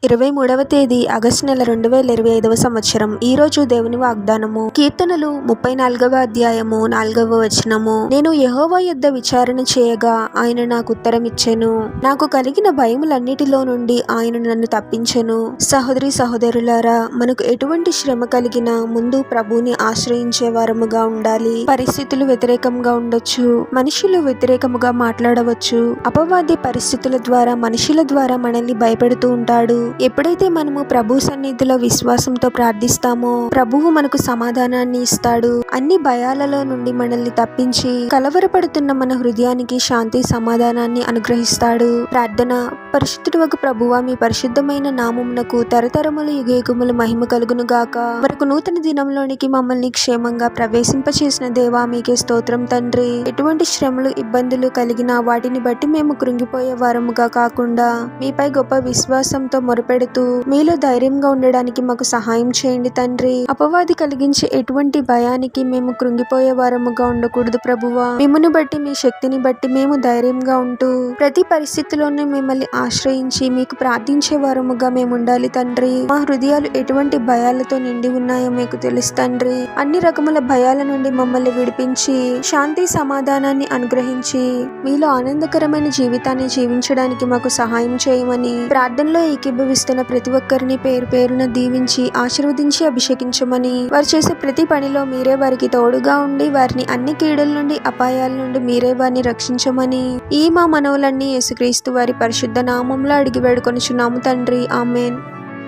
23వ తేదీ ఆగస్టు నెల 2025వ సంవత్సరం. ఈ రోజు దేవుని వాగ్దానము. కీర్తనలు 34వ అధ్యాయము 4వ వచనము. నేను యెహోవా యొద్ద విచారణ చేయగా ఆయన నాకు ఉత్తరం ఇచ్చెను. నాకు కలిగిన భయములన్నిటిలో నుండి ఆయన నన్ను తప్పించెను. సహోదరి సహోదరులారా, మనకు ఎటువంటి శ్రమ కలిగినా ముందు ప్రభువుని ఆశ్రయించే వారముగా ఉండాలి. పరిస్థితులు వ్యతిరేకంగా ఉండొచ్చు, మనుషులు వ్యతిరేకముగా మాట్లాడవచ్చు. అపవాది పరిస్థితుల ద్వారా, మనుషుల ద్వారా మనల్ని భయపెడుతూ ఉంటాడు. ఎప్పుడైతే మనము ప్రభు సన్నిధిలో విశ్వాసంతో ప్రార్థిస్తామో ప్రభువు మనకు సమాధానాన్ని ఇస్తాడు. అన్ని భయాలలో నుండి మనల్ని తప్పించి కలవరపడుతున్న మన హృదయానికి శాంతి సమాధానాన్ని అనుగ్రహిస్తాడు. ప్రార్థన. పరిశుద్ధుడవగు ప్రభువా, మీ పరిశుద్ధమైన నామమునకు తరతరములు యుగయుగములు మహిమ కలుగును గాక. మరొక నూతన దినంలోనికి మమ్మల్ని క్షేమంగా ప్రవేశింపచేసిన దేవా, మీకే స్తోత్రం తండ్రి. ఎటువంటి శ్రమలు ఇబ్బందులు కలిగినా వాటిని బట్టి మేము కృంగిపోయే వారముగా కాకుండా మీపై గొప్ప విశ్వాసంతో మొరపెడుతూ మీలో ధైర్యంగా ఉండడానికి మాకు సహాయం చేయండి తండ్రి. అపవాది కలిగించే ఎటువంటి భయానికి మేము కృంగిపోయే వారముగా ఉండకూడదు ప్రభువా. మిమ్మును బట్టి, మీ శక్తిని బట్టి మేము ధైర్యంగా ఉంటూ ప్రతి పరిస్థితిలోనూ మిమ్మల్ని ఆశ్రయించి మీకు ప్రార్థించే వారముగా మేము ఉండాలి తండ్రి. మా హృదయాలు ఎటువంటి భయాలతో నిండి ఉన్నాయో మీకు తెలుసు తండ్రి. అన్ని రకముల భయాల నుండి మమ్మల్ని విడిపించి శాంతి సమాధానాన్ని అనుగ్రహించి మీలో ఆనందకరమైన జీవితాన్ని జీవించడానికి మాకు సహాయం చేయమని ప్రార్థనలో ఏకీభవిస్తున్న ప్రతి ఒక్కరిని పేరు పేరున దీవించి ఆశీర్వదించి అభిషేకించమని, వారు చేసే ప్రతి పనిలో మీరే వారికి తోడుగా ఉండి వారిని అన్ని కీడుల నుండి, అపాయాల నుండి మీరే వారిని రక్షించమని ఈ మా మనవులన్నీ యేసుక్రీస్తు వారి పరిశుద్ధ నామంలో అడిగి వేడుకొనుచున్నాము తండ్రి. ఆమేన్.